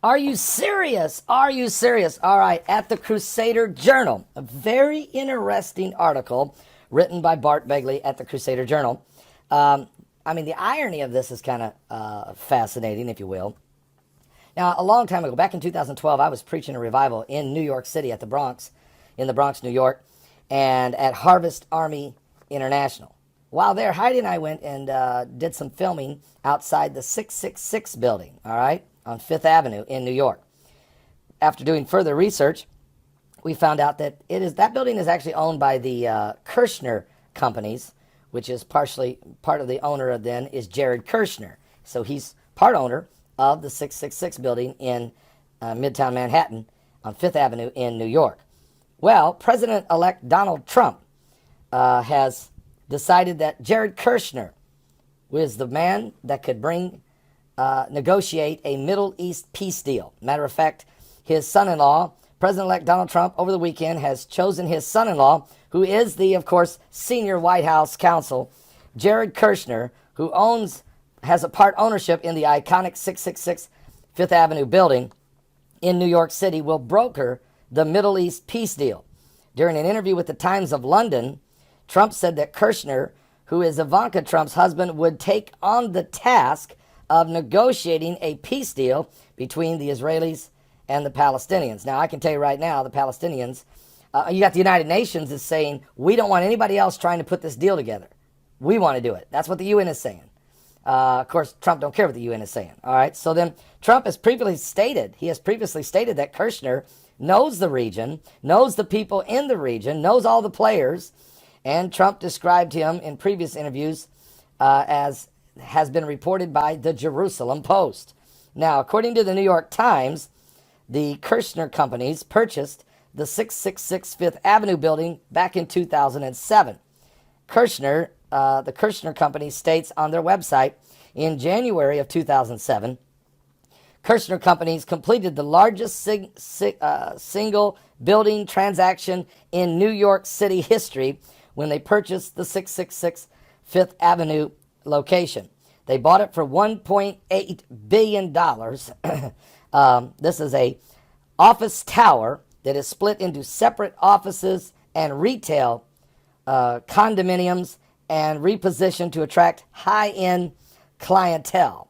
Are you serious? Are you serious? All right, at the Crusader Journal, a very interesting article written by Bart Begley at the Crusader Journal. The irony of this is kind of fascinating, if you will. Now, a long time ago, back in 2012, I was preaching a revival in New York City at the Bronx, in the Bronx, New York, and at Harvest Army International. While there, Heidi and I went and did some filming outside the 666 building, all right, on Fifth Avenue in New York. After doing further research, we found out that that building is actually owned by the Kushner companies, which is partially part of the owner of then is Jared Kushner. So he's part owner of the 666 building in Midtown Manhattan on Fifth Avenue in New York. Well, President-elect Donald Trump has decided that Jared Kushner was the man that could negotiate a Middle East peace deal. Matter of fact, his son-in-law, President-elect Donald Trump, over the weekend has chosen his son-in-law, who is the, of course, senior White House counsel, Jared Kushner, who has a part ownership in the iconic 666 Fifth Avenue building in New York City, will broker the Middle East peace deal. During an interview with the Times of London, Trump said that Kushner, who is Ivanka Trump's husband, would take on the task of negotiating a peace deal between the Israelis and the Palestinians. Now, I can tell you right now, the Palestinians, you got the United Nations is saying, we don't want anybody else trying to put this deal together. We want to do it. That's what the UN is saying. Of course, Trump don't care what the UN is saying. All right. So then Trump has previously stated that Kushner knows the region, knows the people in the region, knows all the players, and Trump described him in previous interviews as has been reported by the Jerusalem Post. Now, according to the New York Times, the Kushner companies purchased the 666 Fifth Avenue building back in 2007. The Kushner company states on their website, in January of 2007, Kushner companies completed the largest single building transaction in New York City history when they purchased the 666 Fifth Avenue location. They bought it for $1.8 billion. This is a office tower that is split into separate offices and retail condominiums and repositioned to attract high-end clientele.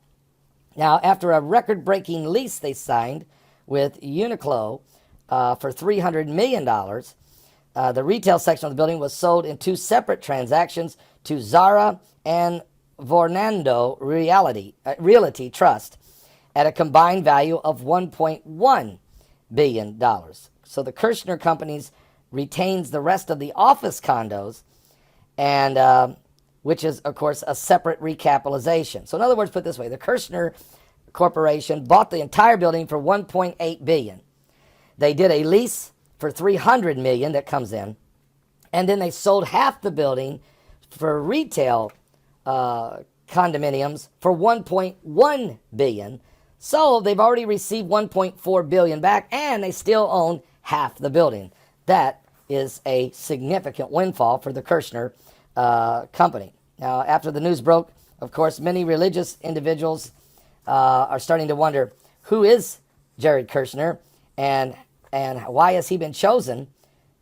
Now, after a record-breaking lease they signed with Uniqlo for $300 million, the retail section of the building was sold in two separate transactions to Zara and Vornado Realty Trust at a combined value of $1.1 billion. So the Kushner companies retains the rest of the office condos, and which is, of course, a separate recapitalization. So in other words, put it this way, the Kushner Corporation bought the entire building for $1.8 billion. They did a lease for $300 million that comes in, and then they sold half the building for retail condominiums for $1.1 billion. So they've already received $1.4 billion back, and they still own half the building. That is a significant windfall for the Kushner company. Now, after the news broke, of course, many religious individuals are starting to wonder, who is Jared Kushner, and why has he been chosen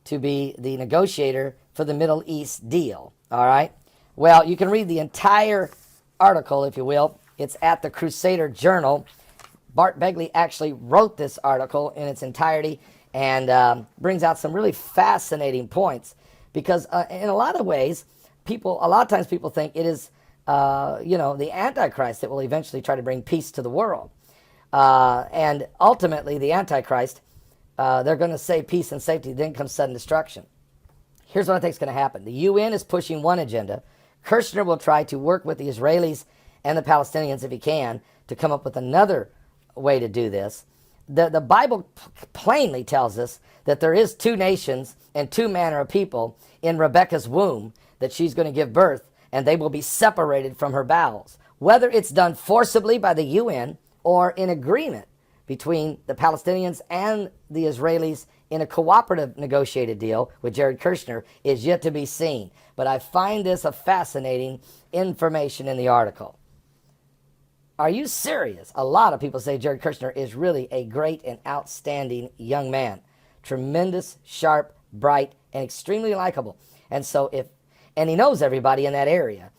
to be the negotiator for the Middle East deal? All right. Well, you can read the entire article, if you will. It's at the Crusader Journal. Bart Begley actually wrote this article in its entirety and brings out some really fascinating points, because in a lot of ways, a lot of times people think it is, the Antichrist that will eventually try to bring peace to the world. And ultimately, the Antichrist, they're going to say peace and safety, then comes sudden destruction. Here's what I think is going to happen. The UN is pushing one agenda. Kushner will try to work with the Israelis and the Palestinians, if he can, to come up with another way to do this. The Bible plainly tells us that there is two nations and two manner of people in Rebekah's womb that she's going to give birth, and they will be separated from her bowels. Whether it's done forcibly by the UN or in agreement between the Palestinians and the Israelis in a cooperative negotiated deal with Jared Kushner is yet to be seen. But I find this a fascinating information in the article. Are you serious? A lot of people say Jared Kushner is really a great and outstanding young man. Tremendous, sharp, bright, and extremely likable. And so and he knows everybody in that area.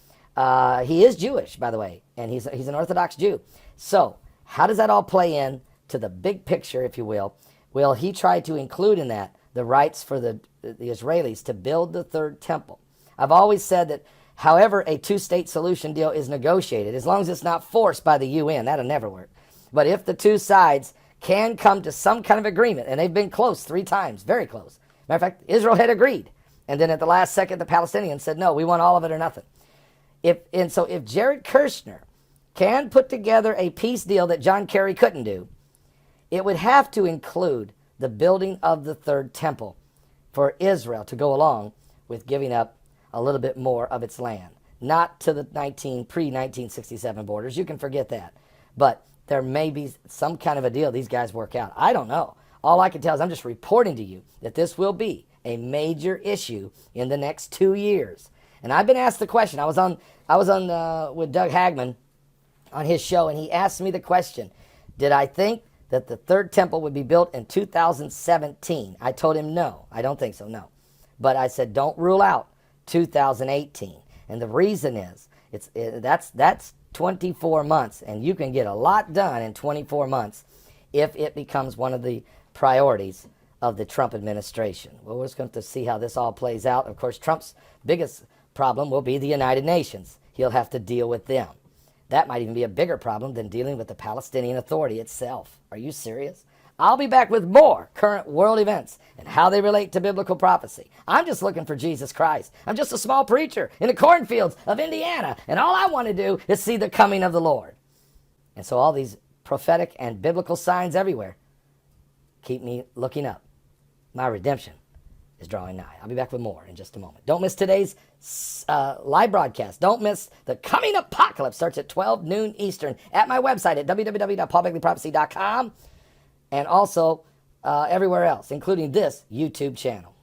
He is Jewish, by the way, and he's an Orthodox Jew. So how does that all play in to the big picture, if you will? Will he try to include in that the rights for the Israelis to build the third temple? I've always said that however a two-state solution deal is negotiated, as long as it's not forced by the UN, that'll never work. But if the two sides can come to some kind of agreement, and they've been close 3 times, very close. Matter of fact, Israel had agreed. And then at the last second, the Palestinians said, no, we want all of it or nothing. So if Jared Kushner can put together a peace deal that John Kerry couldn't do, it would have to include the building of the third temple for Israel to go along with giving up a little bit more of its land. Not to the pre-1967 borders. You can forget that. But there may be some kind of a deal these guys work out. I don't know. All I can tell is I'm just reporting to you that this will be a major issue in the next 2 years. And I've been asked the question. I was on with Doug Hagman on his show, and he asked me the question, did I think that the third temple would be built in 2017? I told him no. I don't think so, no. But I said don't rule out 2018. And the reason is that's 24 months, and you can get a lot done in 24 months if it becomes one of the priorities of the Trump administration. Well, we're just going to see how this all plays out. Of course, Trump's biggest problem will be the United Nations. He'll have to deal with them. That might even be a bigger problem than dealing with the Palestinian Authority itself. Are you serious? I'll be back with more current world events and how they relate to biblical prophecy. I'm just looking for Jesus Christ. I'm just a small preacher in the cornfields of Indiana, and all I want to do is see the coming of the Lord. And so all these prophetic and biblical signs everywhere keep me looking up. My redemption is drawing nigh. I'll be back with more in just a moment. Don't miss today's live broadcast. Don't miss the coming apocalypse. Starts at 12 noon Eastern at my website at www.paulbegleyprophecy.com. And also everywhere else, including this YouTube channel.